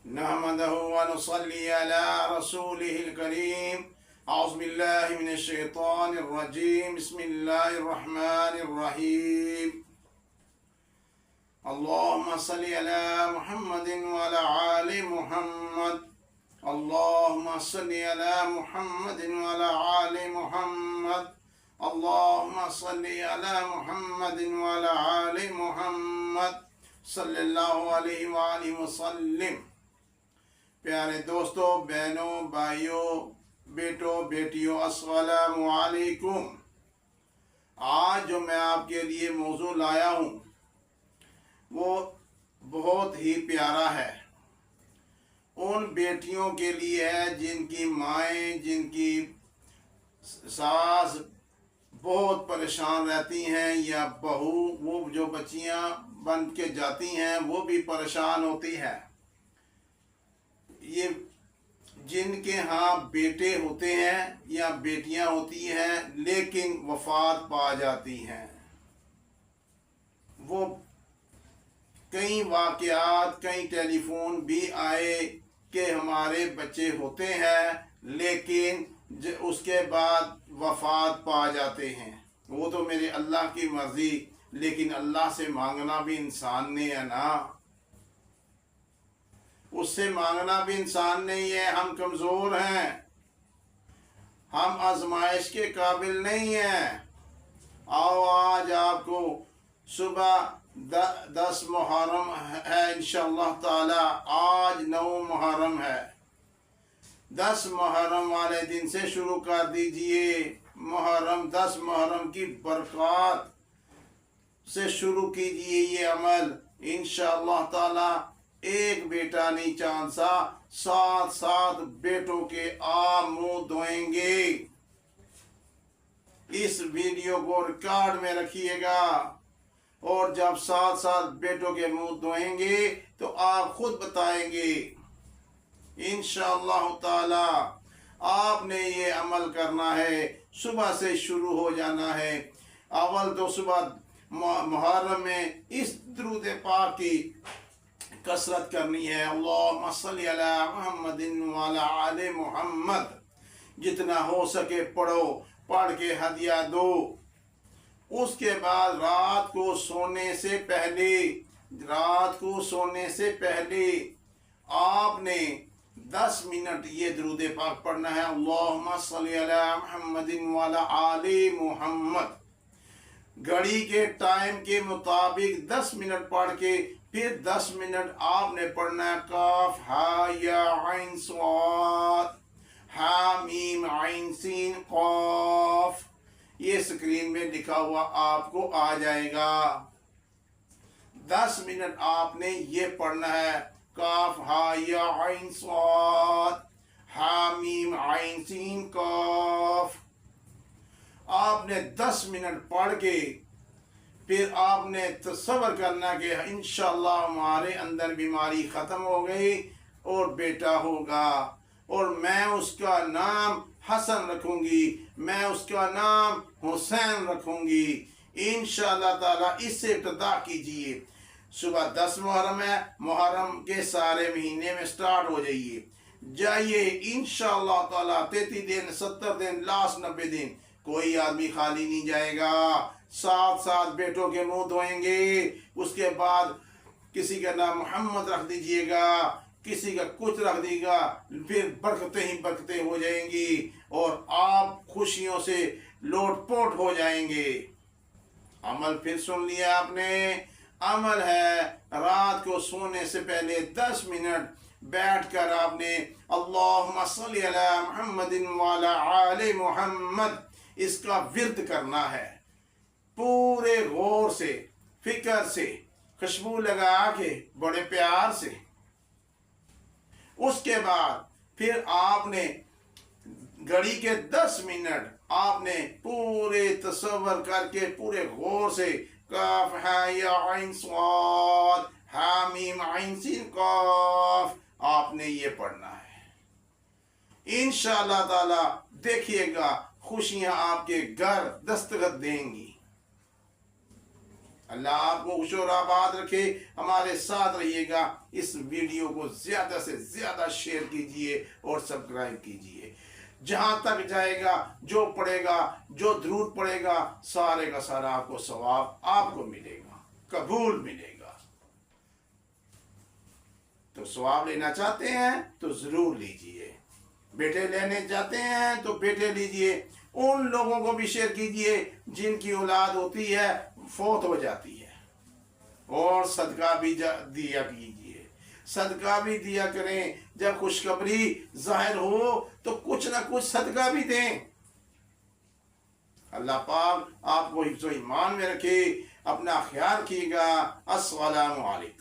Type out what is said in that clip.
नहमदहु व नुसल्ली अला रसूलिहिल करीम। औज़ु बिल्लाहि मिनश शैतानिर रजीम। बिस्मिल्लाहिर रहमानिर रहीम। अल्लाहुम्मा सल्ली अला मुहम्मदिन व अला आलि मुहम्मद। अल्लाहुम्मा सल्ली अला मुहम्मदिन व अला आलि मुहम्मद। अल्लाहुम्मा सल्ली अला मुहम्मदिन व अला आलि मुहम्मद सल्लल्लाहु अलैहि व आलिहि वसल्लम। प्यारे दोस्तों, बहनों, भाइयों, बेटों, बेटियों, अस्सलामु अलैकुम। आज जो मैं आपके लिए मौजू लाया हूँ वो बहुत ही प्यारा है। उन बेटियों के लिए है जिनकी माएँ, जिनकी सास बहुत परेशान रहती हैं, या बहू, वो जो बच्चियाँ बन के जाती हैं वो भी परेशान होती हैं। ये जिनके यहाँ बेटे होते हैं या बेटियां होती हैं लेकिन वफात पा जाती हैं, वो कई वाक़यात, कई टेलीफोन भी आए कि हमारे बच्चे होते हैं लेकिन उसके बाद वफात पा जाते हैं। वो तो मेरे अल्लाह की मर्ज़ी, लेकिन अल्लाह से मांगना भी इंसान ने है ना, उससे मांगना भी इंसान नहीं है। हम कमज़ोर हैं, हम आजमाइश के काबिल नहीं हैं। आओ आज आपको सुबह 10 मुहर्रम है इंशाअल्लाह ताला। आज 9 मुहर्रम है। 10 मुहर्रम वाले दिन से शुरू कर दीजिए। मुहर्रम 10 मुहर्रम की बरक़ात से शुरू कीजिए ये अमल। इंशाअल्लाह ताला एक बेटा नहीं चांद सा 7 बेटों के आप मुंह धोएंगे। इस वीडियो को रिकॉर्ड में रखिएगा, और जब 7 बेटों के मुंह धोएंगे तो आप खुद बताएंगे। इंशाअल्लाह ताला आपने ये अमल करना है। सुबह से शुरू हो जाना है। अव्वल तो सुबह मुहर्रम में इस दुरूद पाक की कसरत करनी है। अल्लाहुम्मा सल्ली अला मुहम्मदिन व अला आलि मुहम्मद। जितना हो सके पढ़ो, पढ़ के हदिया दो। उसके बाद रात को सोने से पहले आपने 10 मिनट ये दुरूद पाक पढ़ना है। अल्लाहुम्मा सल्ली अला मुहम्मदिन व अला आलि मुहम्मद। घड़ी के टाइम के मुताबिक 10 मिनट पढ़ के फिर 10 मिनट आपने पढ़ना है काफ हा या आइन स्वाद हा मीम आइन सीन काफ। ये स्क्रीन में लिखा हुआ आपको आ जाएगा। 10 मिनट आपने ये पढ़ना है काफ हा या आइन स्वाद हा मीम आइन सीन काफ। आपने 10 मिनट पढ़ के फिर आपने तसव्वुर करना कि इंशाअल्लाह हमारे अंदर बीमारी ख़त्म हो गई और बेटा होगा, और मैं उसका नाम हसन रखूंगी, मैं उसका नाम हुसैन रखूंगी। इंशाअल्लाह ताला इससे इब्तिदा कीजिए। सुबह 10 मुहर्रम है, मुहर्रम के सारे महीने में स्टार्ट हो जाइए इंशाअल्लाह ताला। 33 दिन, 70 दिन, लास्ट 90 दिन कोई आदमी खाली नहीं जाएगा। 7 बेटों के मुंह धोएंगे। उसके बाद किसी का नाम मोहम्मद रख दीजिएगा, किसी का कुछ रख दीजिएगा। फिर बरकतें ही बरकतें हो जाएंगी और आप खुशियों से लोटपोट हो जाएंगे। अमल फिर सुन लिया आपने। अमल है रात को सोने से पहले 10 मिनट बैठकर आपने अल्लाहुम्मा सल्ली अला मुहम्मदिन व अला आलि मुहम्मद इसका विर्द करना है। पूरे गौर से, फिक्र से, खुशबू लगा के, बड़े प्यार से। उसके बाद फिर आपने घड़ी के 10 मिनट आपने पूरे तसव्वुर करके पूरे गौर से काफ हा या आइन स्वाद हा मीम आइन सीन काफ आपने ये पढ़ना है। इंशाअल्लाह ताला देखिएगा खुशियां आपके घर दस्तखत देंगी। اللہ آپ کو خوش و آباد رکھے. ہمارے ساتھ رہیے گا. اس ویڈیو کو زیادہ سے زیادہ شیئر کیجئے اور سبسکرائب کیجئے. جہاں تک جائے گا، جو پڑھے گا، جو درود پڑھے گا، سارے کا سارا آپ کو ثواب آپ کو ملے گا، قبول ملے گا. تو ثواب لینا چاہتے ہیں تو ضرور لیجئے. بیٹے لینے چاہتے ہیں تو بیٹے لیجئے. ان لوگوں کو بھی شیئر کیجئے جن کی اولاد ہوتی ہے فوت ہو جاتی ہے، اور صدقہ بھی دیا کیجئے. صدقہ بھی دیا کریں. جب خوشخبری ظاہر ہو تو کچھ نہ کچھ صدقہ بھی دیں. اللہ پاک آپ کو حفظ و ایمان میں رکھے. اپنا خیال کیے گا. السلام علیکم.